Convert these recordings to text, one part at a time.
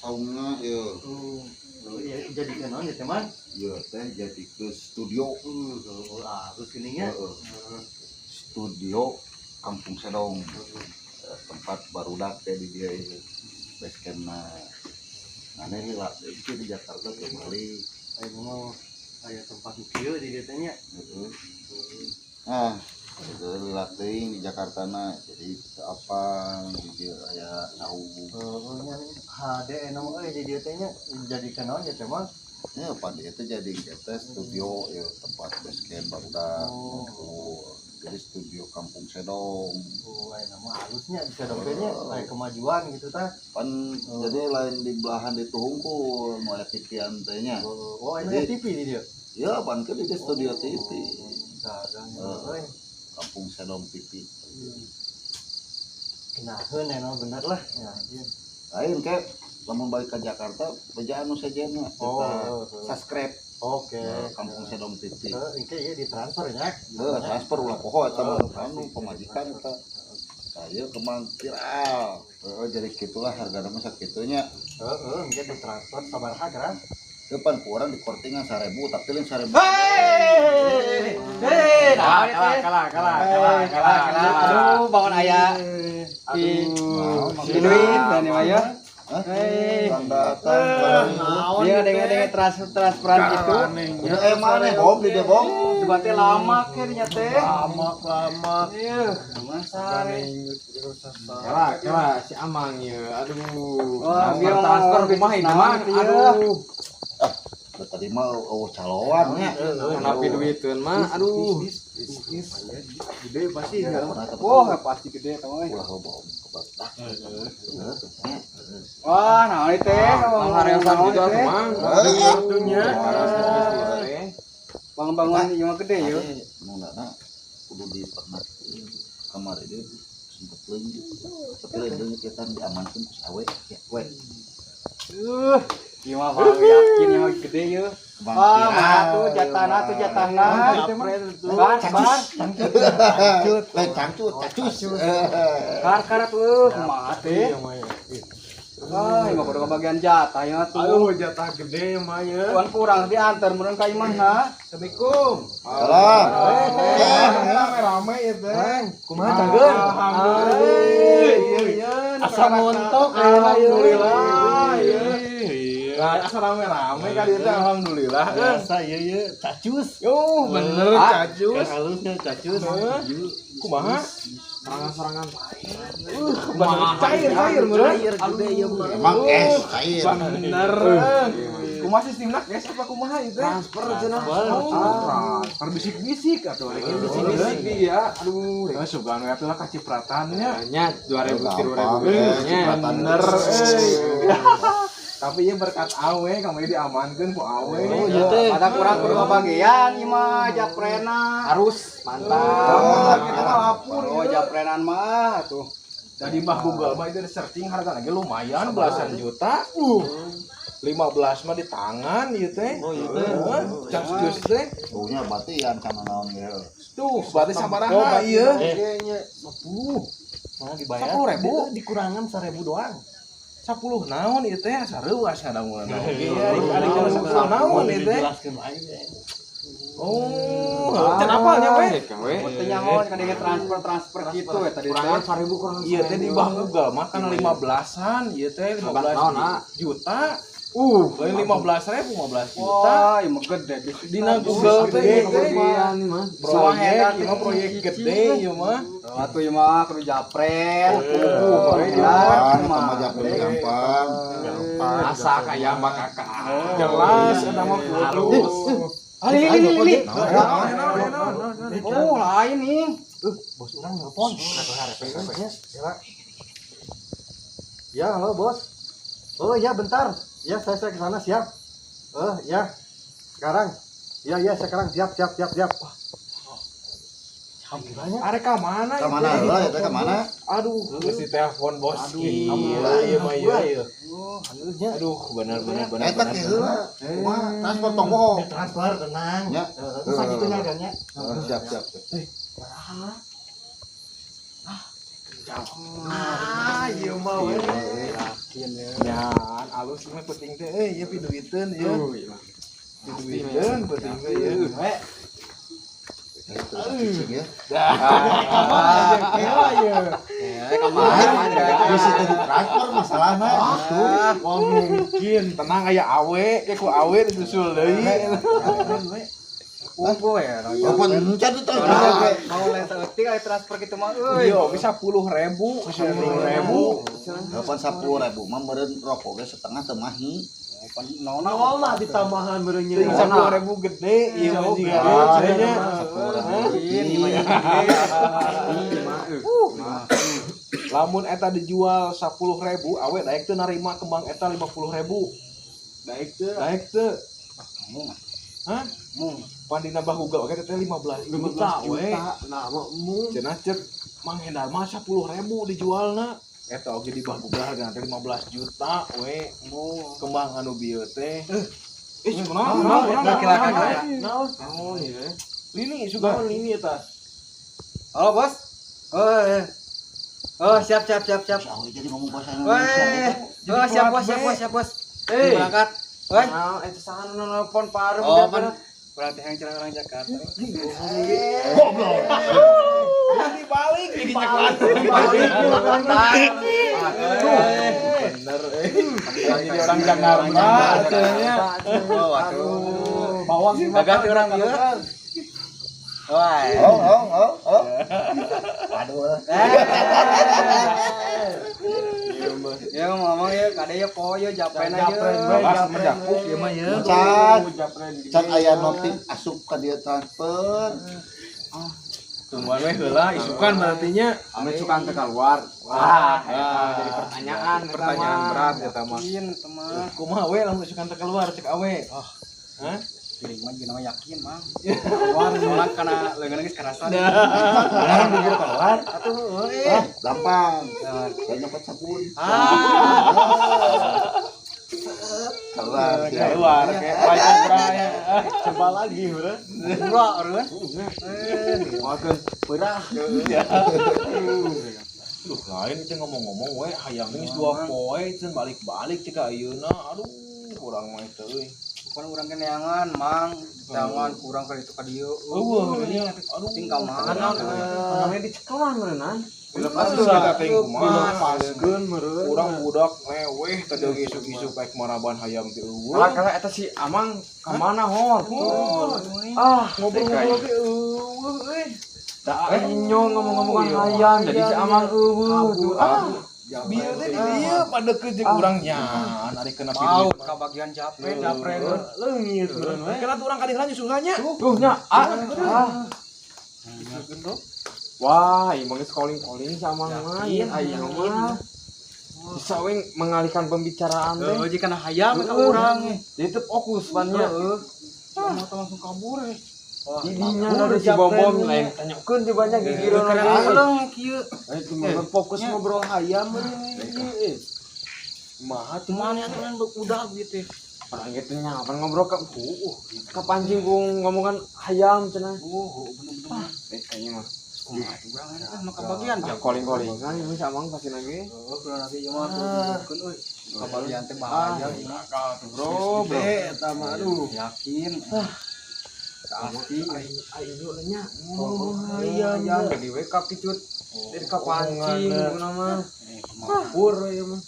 saungna ieu. Ya jadi kenaon ya teman. Ieu teh jadi ke studio. Terus gininya. Studio Kampung Sedong. Tempat barudak teh di dia ieu. Base camp-na. Nah, ini lah di Jakarta kembali. Ayo mau aya tempat kieu di dieu teh nya. Nah, itu latih di Jakarta jadi kita apa dia aya tahu HD nu di dieu teh nya jadi kenaon ya teman. ya pada itu jadi kita studio ya tempat base camp barudak. Jadi studio Kampung Sedong. Lain nama halusnya bisa dongnya kayak kemajuan gitu tah. Pan jadi lain di belahan itu hungkul mau aya TV-an teh nya. Ini TV di dia. Ya, pan ke di studio TV. Kampung Sedong TV. Nah, heun bener lah. Ya, lain ke lamun balik ke Jakarta beja anu sajana subscribe. Oke. Kampung Sedong TV. Engke ieu ditransfer nya. Transfer ulah poho eta anu pemajikan eta. Saya kemang viral. Jadi gitulah hargana mah sakitunya. Engke ditransfer sabaraha geura? Depan kurang di kortingan 1000 tapi lain 1000. Kalah. Aduh, bangun aya. Duit dan ya. Dia dengan transferan gitu. Mana bom di bom? Coba teh lama kayaknya teh. Lama. Iya. Masare. Kalah si Amang ya. Aduh. Wah, dia transfer kumaha ini mah. Aduh. Tadi mah caloan nya. Napi duitkeun mah. Aduh. Gede pasti ya. Wah, pasti gede teman. Ulah bom kebatak. Wah, nah ini teh. Haresan gitu aku mang. Waktunya. Bangun-bangun ieu mah gede yeuh. Nuna kudu di pernah kemarin dia sempat leungeut. Tapi leungeut kita diamankeun ku sawe ya we. Ieu mah baru yakin ieu mah gede yeuh. Mah tuh jatahna. Bar. Cangcut. Kar tuh kumaha teh. Ieu mah kudu kebagian jatah ya tuh. Aduh, jatah gede mah ya. Tuan kurang diantar meureun ka imahna. Assalamualaikum. Salam. Rame ya teh. Kumaha canggeun? Alhamdulillah. Asa montok alhamdulillah. Asa rame-rame ka dieu teh alhamdulillah. Biasa ieu cacus. Bener cacus. Halusnya cacus. Kumaha? Serangan-serangan cair meureun. Emang cair. Bener. Kumaha sistemna guys apa kumaha ieu teh? Transfer cenah. Transfer bisik-bisik atuh rek bisik-bisik dia. Aduh, rek sugan we atuh kacipratannya. Nya 2000 bener. Tapi ieu berkat awe kami diamankeun ku awe. Ada kurang kudu kebagian ieu mah japrena. Harus mantap. Kita lapor. Japrenan mah tuh. Dari mah Google mah itu searching harga lagi lumayan belasan juta. 15 mah di tangan ieu teh. Oh ieu teh. Cacus teh. Tuhnya batian kana naon ge. Tuh, berarti sabaraha ieu? Kayaknya 10. Nah dibayar 10.000 dikurangan 1.000 doang. 10 naon ieu teh sareuas ngadamulan. Iya, ada 10 naon ieu teh. Jelaskeun aja. Oh, can apalnya we? Teu nyaho kan dia transfer gitu ya tadi teh. Kurangan 1000 kurang. Iya teh di bawah Google mah kan 15-an, ieu teh 15 juta. Lain 15.000 15 juta. Wah, ieu mah gede. Dina Google teh Proyek proyek gede ieu mah. Atuh ieu mah kudu japret. Mah japret gampang. Asa kaya mah kakak. Jelas eta mah kudu. Ini. Oh, lain nih. Bos orang nelpon. Ya, halo bos. Oh ya bentar. Ya saya ke sana siap. Ya. Sekarang. Ya sekarang siap. Alhamdulillahnya. Arek ka mana? Ka mana heula eta ka mana? Aduh, geus ditelepon bos. Alhamdulillah Ieu mah ieu. Alhamdulillah. Aduh, bener. Eta teh heula. Kumaha? Transport tong bohong. Transfer tenang. Ya. Sakituna harganya. Siap. Ieu mah we. Yakin ya. Nyan alus mah penting teh ya piduiteun ya. Piduiteun penting teh ya. Cicing ya. Bisa jadi transfer masalahnya. Oh mungkin tenang aya awe kayak ku awe disusul deui. Kumpul ya. Apa encan itu? Mau lain seetik aya transfer kitu mah euy. Iya bisa 10.000, 10.000. Kapan 10.000 mah meureun rokok ge setengah teu mahi. Naon mah ditambahan meureun Jeung 10.000 gede ieu mah jiga nya. 10.000. Lamun eta dijual 10.000 awe daek teu narima kembang eta 50.000. Daek teu. Hah? Pandina bahuga oke teh 15 juta we. Nah, mung Cenah cek Mang Hendar mah 10.000 dijualna. Eta oge di bahuga hargana teh 15 juta we. Kembang anu bieu teh. Kunaon Naon? Lini suka lini eta. Halo, Bos. Oh, siap. Sawi jadi ngomong bahasa Indonesia. Oh, siap, Bos. Berangkat. Woi. Nah, itu sahan nelpon paru Oh, kan. Berarti yang cerah orang Jakarta. Goblok. Dibalik jadi ceklat. Bener jadi orang Jakarta atunya. Waduh. Bawang Gaganti orang ieu. Wah. Oh. Aduh. Ya ngomong ya kadaya poyo japen aja. Jakuk ieu mah ieu. Can aya notif asup ka dia transfer. Tungguan we heula isukan berarti nya. anu suka teu keluar. Wah, jadi pertanyaan Berat eta mah. Yakin teman. Kumaha we lamun isukan teu keluar cek awe. Hah? Geuning mah jeung nama yakin, Mang. Keluar soalna kana leungeun geus karasan. Orang mikir keluar. Atuh Gampang. Saya nyopot sabun. Keluar kayak wajib beraya. coba lagi, bro. Pura urang. Makan perah. Duh, lain itu ngomong-ngomong we hayang geus 2 poe cenah balik-balik cek ayeuna. Aduh, urang mah teh euy. Bukan urang keneangan, Mang. Jangan kurang ka ditu ka dieu. Eueuh, aduh. Tingkal mana? Namanya diceklan meureunna. Asuh kita teh kumaha. Paskeun meureun. Urang budak leweh tadi isuk-isuk kayak maraban hayam teh eueuh. Kalau eta si Amang ka mana hor? Ngobrol-ngobrol teh eueuh euy. Da nyong ngomong-ngomongan hayam jadi si Amang eueuh. Bieu teh di dieu padeukeun jeung urang nyan ari kena Mau piduit. ka bagian japret. Leungit meureun we. Kena urang kadiran nyusulanya. Tuh nya. Wah, imang geus calling-calling sama mah. Aya mah. Bisa we mengalihkan pembicaraan teh. Heuh jika kana hayam eta urang. Jadi teu fokus bannya. Mau langsung kabur. Di dinya ada si Bom lain tanyakeun di banyak gigireun Keren lagi. urang kieu. Cuma fokus ngobrol hayam meureun. Mah cuman ya teman budak gitu. Orang gitu nya apa ngobrol ka pancing ku ngomongan hayam cenah. Bener-bener. Kayaknya mah Urang eta mah ka bagian ya calling-calling kan ini Amang pasti lagi. Kurang lagi ieu mah turun euy. Ka bagian teh bahaya ieu mah. Bro. Eta mah aduh. Yakin. Pasti Ayo nya hayam. jadi we ka picut jadi ka pancing guna mah. Mapur ieu mah.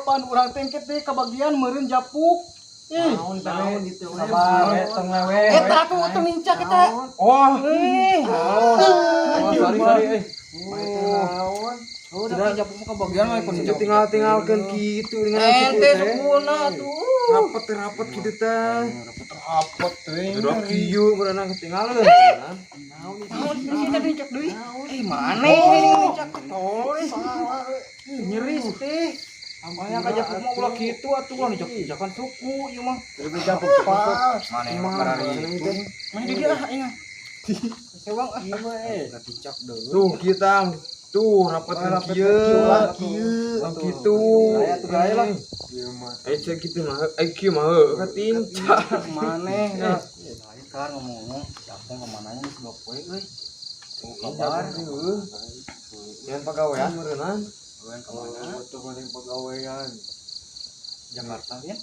Pan urang tengket teh ka bagian meureun japuk. Naon gitu. sabar tong lewe. Eta tuh teu mincak eta. Oh, sorry. Udah japuk ka bagian mah pun Tinggal-tinggalkeun kitu dengan ente sempurna tuh. rapet kitu teh. Rapet teh. Udah kieu berenang ketinggalan. Naon sih tadi cek deui? Mane ini cek tol. Nyeris teh. Amanya ka japuk mah ulah kitu atuh ulah dijakan suku ieu mah. Terus japuk pas. Mane karari itu. Mane di dia ingat. Sewang ieu mah dicak deui. Tuh kita tuh rapet kieu. Kitu. Aya tuh gaya lah. Cek kitu mah kieu mah katinta. Mane ya. Kan ngomong japuk ka mananya geus 2 poe euy. kabar. Yang pegawaian meureunnan. Kalian kemana? Betul paling pegawaian. Jakarta ya?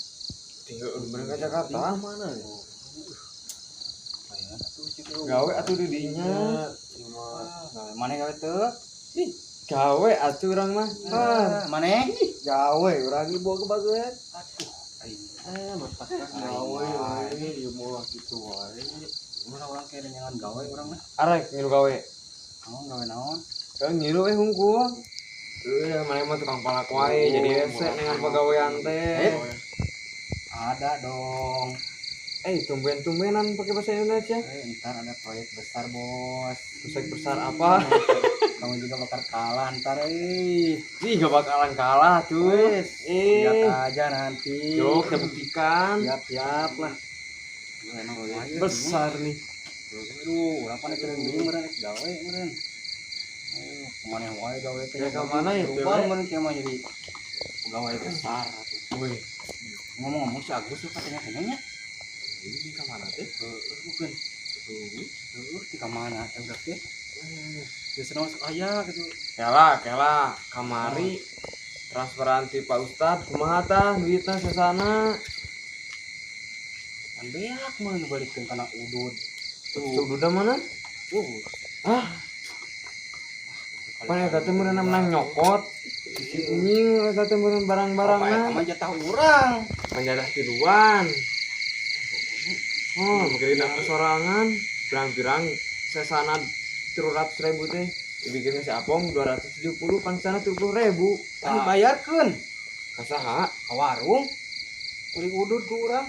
Tinggal bener ke Jakarta mana ya? Ayo atuh ciku. Gawe atuh di dinya. Mana gawe teu? Gawe atuh urang mah. Mana? Gawe urang ieu boga bageut. Gawe we ieu mah kitu wae. Orang kaya jangan gawe orang mah. Arek ngilu gawe. Naon gawe naon? Kan ngilu we hungkul. Mana mah tukang palak wae jadi ese dengan pegawaian teh. Ada dong. Tumben-tumbenan pakai bahasa Indonesia. Ntar ada proyek besar bos. Proyek besar apa? Kamu juga bakal kalah ntar Ih, gak bakalan kalah tuh. Lihat aja nanti. Yuk, kita buktikan. Siap lah. Besar nih. Aduh, berapa nih keren bingung meren gawe meren. Ayo, kemana wae gawe teh? Ya, kemana ya, Berubah Teh? meren kieu mah jadi pegawai besar atuh. Wih, Ngomong-ngomong si Agus tuh katanya kayaknya ini di kamar teh. bukan. Di kamana teh udah teh. Biasanya masuk aya gitu. Kela, kamari transferan ti Pak Ustad kumaha tah duitna sasana. Kan beak mah nu balikeun kana udud. Tuh duda mana? Pan eta teh meureun menang nyokot. Anjing eta teh meureun barang-barangna. Apa jatah urang. Panjatah tiluan. Oh, mikirin aku sorangan. Pirang-pirang sesana 300.000 teh. Dibikin si Apong 270 kan sana 30.000. Kan dibayarkeun Kasaha? ka warung. Beli udud ku urang.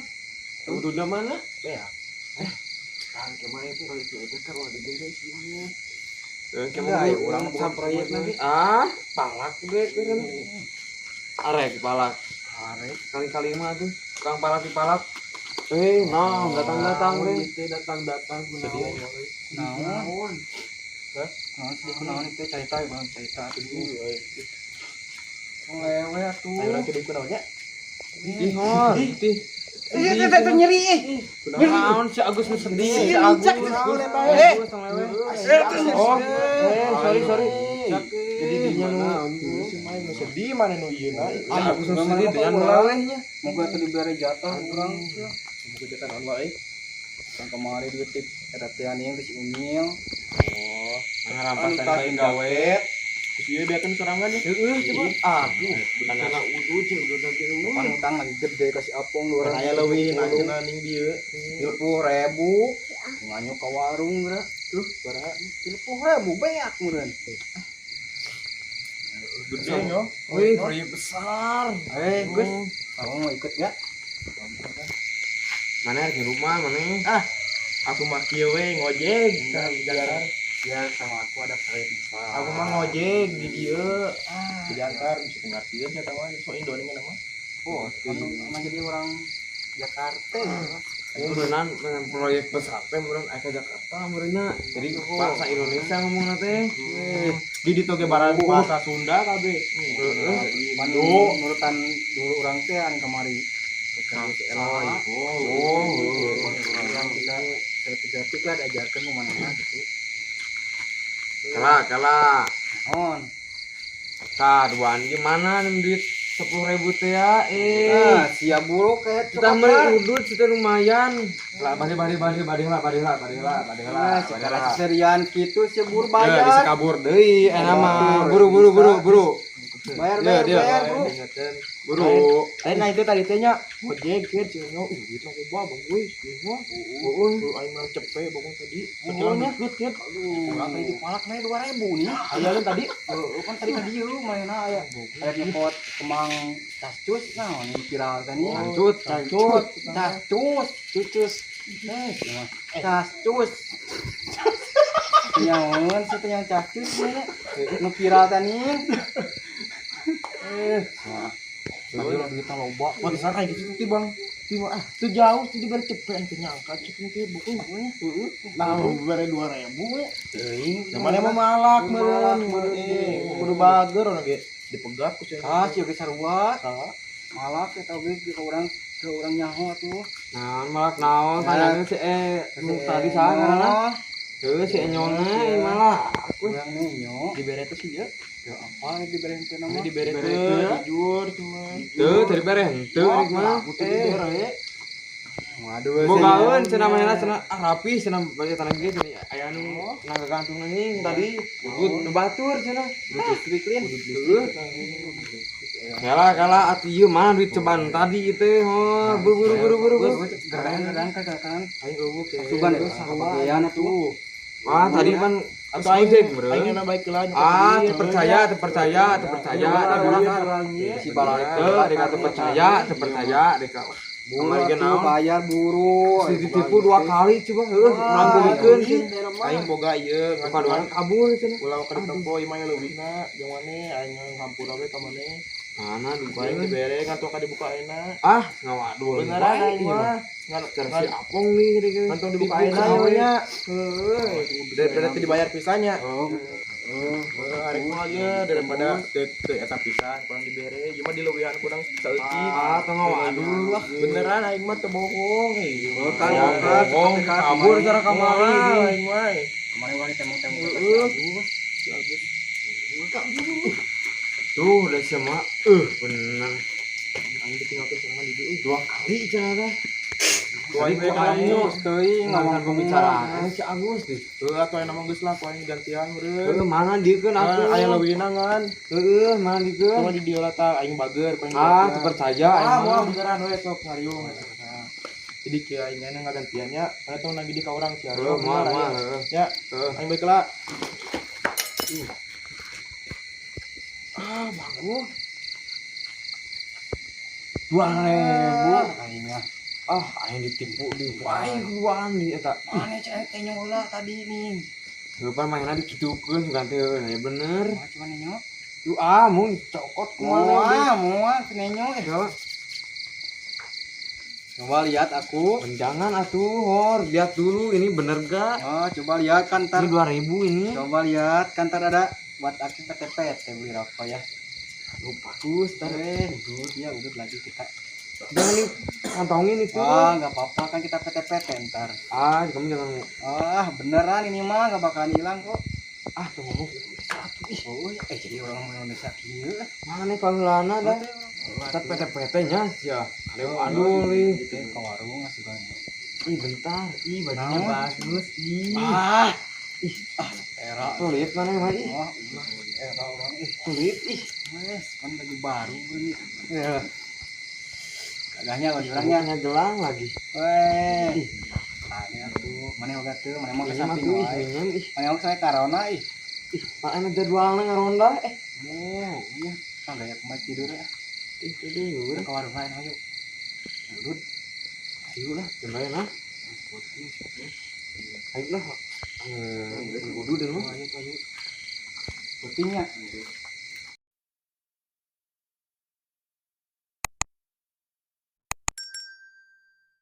Udah mana? Beak. Kan kemana itu kalau itu kalau diberes ini. Enggak, urang bukan proyek nanti. Ah, palak deh kan. Arek palak. Arek Kali-kali mah tuh tukang palak di palak. Nah, datang-datang deh. Datang-datang naon? Naon sedih naon itu cerita bang cerita atuh. Lewe atuh. Ayo urang kieu kunaon nya? Ih, hor. Ih, Itu nyeri ih. naon si Agus nu sedih. Si Agus. Naon eta? Agus tong lewe. Oh, sorry. Jadi dinya nu si main nu sedih mana nu ieu na. Agus nu sedih dengan lelehnya. Moga atuh dibere jatah urang. Muga jatah naon wae. Kan kemarin duit tip eta teh yang geus unyil. Oh, Ngarampasan tas bae gawe. gawe. Terus ieu beakeun sorangan ya. Heeh, coba. Aduh, bukan anak udud cing udah kieu. Pan utang lagi gede kasih apong 200. Aya leuwih na cenah ning dieu. 30.000 nganyuk ka warung geura. Tuh, bara 30.000 beak meureun. Gede yo. Wih, proyek besar. Gus, kamu mau ikut gak? Mana di rumah mana? Aku mah kieu we ngojek. Ya sama aku ada proyek besar. Aku mah ngojek di dieu. Di Jakarta bisa pengertian saya tahu so Indonesia nama. Oh, kamu emang jadi orang Jakarta. Beneran proyek besar teh beneran aya ka Jakarta benernya. Jadi bahasa Indonesia ngomongna teh. Di ditu ge barang bahasa Sunda kabeh. Bandung nurutan dulu orang teh an kemari. Oh. Orang bisa sertifikat lah diajarkan ke mana gitu. Kala. On. Kaduan gimana nih duit 10.000 teh ya? Siap buruk kayak Kita meri udut kita lumayan. Lah bari sekarang serian gitu si bur Bisa bayar. kabur deui enak mah. Buru. Bayar bro. Buru. Nah itu tadi tehnya ngojek kieu cenah duit mah gua bang euy. Aing mah cepet bokong tadi. Sekilan deket kieu. Urang tadi dipalak naik 2.000 nih. Aya kan tadi. Kan tadi ka dieu mainna aya. Aya nyepot kemang cascus naon ini viral tadi. Cascus. Cascus. Nyaon situ yang cascus nya. Nu viral tadi. Aduh, duitnya loba. Pantesan kayak gitu tuh bang. Itu jauh, itu diberi cepet, itu nyangka cek nih bukunya. Nah, beri 2.000 ya. Namanya mah malak meren. Kudu bager orang ge dipegat ku cenah. Sih ge sarua. Malak eta oge ke urang nyaho tuh. Nah, malak naon tanyanya si nu tadi saha ngaranna? Tuh si Enyona malah aku Kurang nenyo. Dibere teh sih ya. Ya apa diberi teh nama? Dibere Dibere teh teu. jujur cuma. tuh dari bare henteu rek mah. Aku teh dibere. Waduh. Bogaeun cenah mahena cenah rapi cenah bae tanah ge cenah aya nu ngagantung nanging tadi nu batur cenah. Listrik lin. Kalah atuh ieu mah duit cobaan tadi teh oh buru. Gerang kan. Aing eueuh teh. Sugan ya kebagian atuh. Ah tadi kan Atau aing aing bro. aing na baik lah. Terpercaya si balai teu deka terpercaya deka Buru atuh bayar buru. si ditipu 2 kali coba heuh urang beulikeun Aing boga ieu kaduan kabur cenah ulah ka tempo ieu mah leuwihna jeung maneh aing ngampur we ka maneh. mana di Aing dibere ngantong ka dibuka ayeuna. ngawadul Beneran aing mah. si apong nih gede Ngantong dibuka ayeuna we nya. Berarti dibayar pisahnya. Hari mah ieu daripada teu eta pisan kurang dibere, ieu mah dileuwihan kurang saeutik. teu ngawadul lah Beneran aing mah teu bohong. bohong kabur cara kamari Aing mah. Kemarin wali tembok-tembok. tuh udah sama bener Aing ditinggalkeun sorangan di dieu. 2 kali cenah teh Aing we ka Terus teuing ngomong ngomong pembicaraan si Agus deh Heuh atuh aya nama geus lah ku aing gantian meureun. mana dikeun aku Aya leuwihna ngan. mana dikeun Cuma di dieu lah tah aing bager ku aing. teu percaya Moal beneran we sok ngariung. Jadi kieu aing nya ngagantiannya, aya tong nagih di ka urang sia. mah Ya, aing baik lah. bagus 2.000 aing mah. aing ditipu di aing keluaran di eta Mana cek teh nyola tadi nih. lupa mainan dikitukeun ganti ya bener Cuma nenyo. tuh mun cokot kumaha Moal nenyo Coba lihat aku. jangan atuh hor lihat dulu ini bener gak Oh, coba lihat kan ini 2000 ini Coba lihat kan ada buat aku PT beli rokok ya. bagus Udah ya udah lagi kita. jangan nih kantongin itu Nggak apa-apa kan kita PT ntar. kamu jangan Beneran ini mah nggak bakalan hilang kok. tuh ngomong Jadi orang Indonesia kieu. mana paheulana dah tat PT nya ya ada aduh nih Ke warung ngasih banyak. bentar bajunya bagus Era. kulit mana mah Era orang kulit kan baju baru ini. Ya. Kagaknya baju orangnya. orangnya gelang lagi Weh. Ada tuh, mana ogat tuh, mana mau ke samping wae. Mana mau saya karona makanya jadwalnya ngaronda iya. Kan gaya kemarin tidur ya. tidur Ke warung lain ayo. Duduk. ayo lah jembain lah ayo lah kudu deh mah Pentingnya